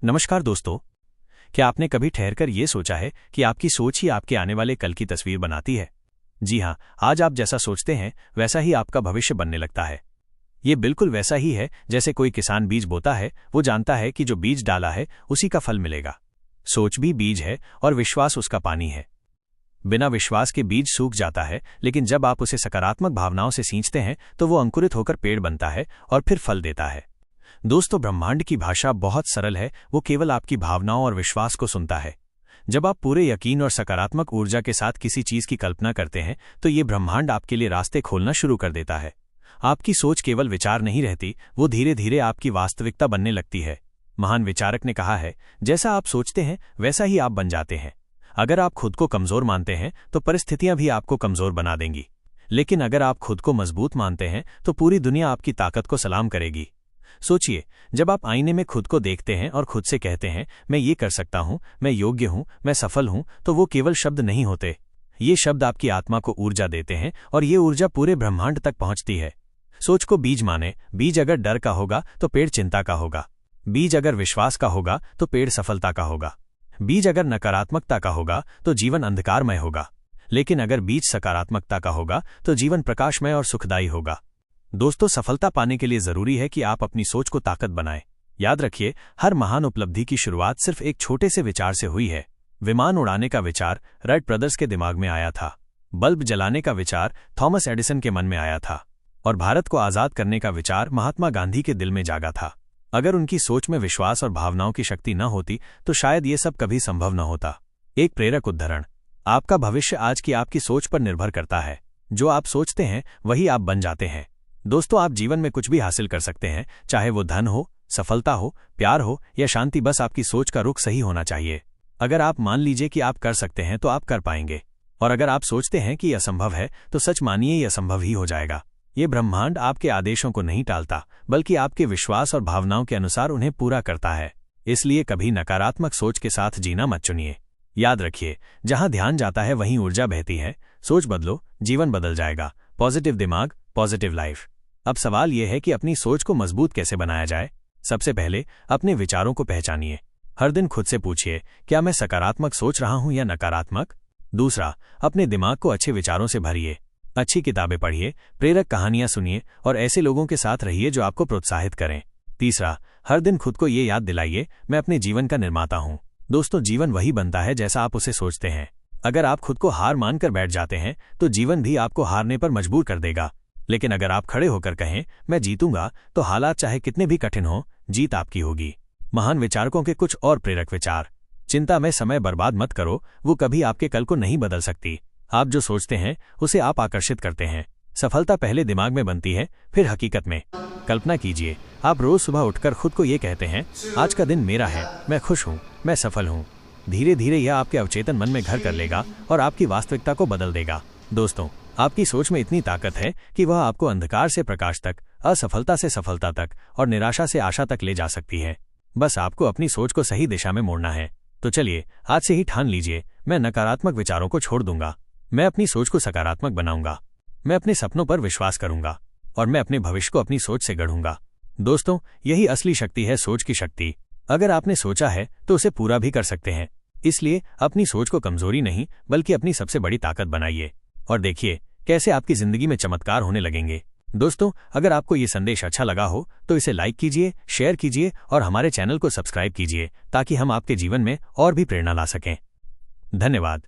नमस्कार दोस्तों। क्या आपने कभी ठहरकर ये सोचा है कि आपकी सोच ही आपके आने वाले कल की तस्वीर बनाती है? जी हाँ, आज आप जैसा सोचते हैं वैसा ही आपका भविष्य बनने लगता है। ये बिल्कुल वैसा ही है जैसे कोई किसान बीज बोता है, वो जानता है कि जो बीज डाला है उसी का फल मिलेगा। सोच भी बीज है और विश्वास उसका पानी है। बिना विश्वास के बीज सूख जाता है, लेकिन जब आप उसे सकारात्मक भावनाओं से सींचते हैं तो वो अंकुरित होकर पेड़ बनता है और फिर फल देता है। दोस्तों, ब्रह्मांड की भाषा बहुत सरल है, वो केवल आपकी भावनाओं और विश्वास को सुनता है। जब आप पूरे यकीन और सकारात्मक ऊर्जा के साथ किसी चीज की कल्पना करते हैं तो ये ब्रह्मांड आपके लिए रास्ते खोलना शुरू कर देता है। आपकी सोच केवल विचार नहीं रहती, वो धीरे धीरे आपकी वास्तविकता बनने लगती है। महान विचारक ने कहा है, जैसा आप सोचते हैं वैसा ही आप बन जाते हैं। अगर आप खुद को कमजोर मानते हैं तो परिस्थितियां भी आपको कमजोर बना देंगी, लेकिन अगर आप खुद को मजबूत मानते हैं तो पूरी दुनिया आपकी ताकत को सलाम करेगी। सोचिए, जब आप आईने में खुद को देखते हैं और खुद से कहते हैं, मैं ये कर सकता हूं, मैं योग्य हूं, मैं सफल हूं, तो वो केवल शब्द नहीं होते। ये शब्द आपकी आत्मा को ऊर्जा देते हैं और ये ऊर्जा पूरे ब्रह्मांड तक पहुंचती है। सोच को बीज माने। बीज अगर डर का होगा तो पेड़ चिंता का होगा। बीज अगर विश्वास का होगा तो पेड़ सफलता का होगा। बीज अगर नकारात्मकता का होगा तो जीवन अंधकारमय होगा, लेकिन अगर बीज सकारात्मकता का होगा तो जीवन प्रकाशमय और सुखदायी होगा। दोस्तों, सफलता पाने के लिए जरूरी है कि आप अपनी सोच को ताकत बनाएं। याद रखिए, हर महान उपलब्धि की शुरुआत सिर्फ एक छोटे से विचार से हुई है। विमान उड़ाने का विचार राइट ब्रदर्स के दिमाग में आया था। बल्ब जलाने का विचार थॉमस एडिसन के मन में आया था। और भारत को आजाद करने का विचार महात्मा गांधी के दिल में जागा था। अगर उनकी सोच में विश्वास और भावनाओं की शक्ति न होती तो शायद ये सब कभी संभव न होता। एक प्रेरक उदाहरण। आपका भविष्य आज की आपकी सोच पर निर्भर करता है। जो आप सोचते हैं वही आप बन जाते हैं। दोस्तों, आप जीवन में कुछ भी हासिल कर सकते हैं, चाहे वो धन हो, सफलता हो, प्यार हो या शांति। बस आपकी सोच का रुख सही होना चाहिए। अगर आप मान लीजिए कि आप कर सकते हैं तो आप कर पाएंगे, और अगर आप सोचते हैं कि यह असंभव है तो सच मानिए यह असंभव ही हो जाएगा। ये ब्रह्मांड आपके आदेशों को नहीं टालता, बल्कि आपके विश्वास और भावनाओं के अनुसार उन्हें पूरा करता है। इसलिए कभी नकारात्मक सोच के साथ जीना मत चुनिए। याद रखिए, जहां ध्यान जाता है वहीं ऊर्जा बहती है। सोच बदलो, जीवन बदल जाएगा। पॉजिटिव दिमाग, पॉजिटिव लाइफ। अब सवाल यह है कि अपनी सोच को मजबूत कैसे बनाया जाए। सबसे पहले अपने विचारों को पहचानिए। हर दिन खुद से पूछिए, क्या मैं सकारात्मक सोच रहा हूं या नकारात्मक। दूसरा, अपने दिमाग को अच्छे विचारों से भरिए। अच्छी किताबें पढ़िए, प्रेरक कहानियां सुनिए और ऐसे लोगों के साथ रहिए जो आपको प्रोत्साहित करें। तीसरा, हर दिन खुद को ये याद दिलाइए, मैं अपने जीवन का निर्माता हूं। दोस्तों, जीवन वही बनता है जैसा आप उसे सोचते हैं। अगर आप खुद को हार मानकर बैठ जाते हैं तो जीवन भी आपको हारने पर मजबूर कर देगा। लेकिन अगर आप खड़े होकर कहें, मैं जीतूंगा, तो हालात चाहे कितने भी कठिन हो, जीत आपकी होगी। महान विचारकों के कुछ और प्रेरक विचार। चिंता में समय बर्बाद मत करो, वो कभी आपके कल को नहीं बदल सकती। आप जो सोचते हैं उसे आप आकर्षित करते हैं। सफलता पहले दिमाग में बनती है, फिर हकीकत में। कल्पना कीजिए, आप रोज सुबह उठकर खुद को ये कहते हैं, आज का दिन मेरा है, मैं खुश हूं, मैं सफल हूं। धीरे धीरे यह आपके अवचेतन मन में घर कर लेगा और आपकी वास्तविकता को बदल देगा। दोस्तों, आपकी सोच में इतनी ताकत है कि वह आपको अंधकार से प्रकाश तक, असफलता से सफलता तक और निराशा से आशा तक ले जा सकती है। बस आपको अपनी सोच को सही दिशा में मोड़ना है। तो चलिए, आज से ही ठान लीजिए, मैं नकारात्मक विचारों को छोड़ दूंगा। मैं अपनी सोच को सकारात्मक बनाऊंगा। मैं अपने सपनों पर विश्वास करूंगा और मैं अपने भविष्य को अपनी सोच से गढ़ूंगा। दोस्तों, यही असली शक्ति है, सोच की शक्ति। अगर आपने सोचा है तो उसे पूरा भी कर सकते हैं। इसलिए अपनी सोच को कमजोरी नहीं बल्कि अपनी सबसे बड़ी ताकत बनाइए और देखिए कैसे आपकी जिंदगी में चमत्कार होने लगेंगे। दोस्तों, अगर आपको ये संदेश अच्छा लगा हो तो इसे लाइक कीजिए, शेयर कीजिए और हमारे चैनल को सब्सक्राइब कीजिए ताकि हम आपके जीवन में और भी प्रेरणा ला सकें। धन्यवाद।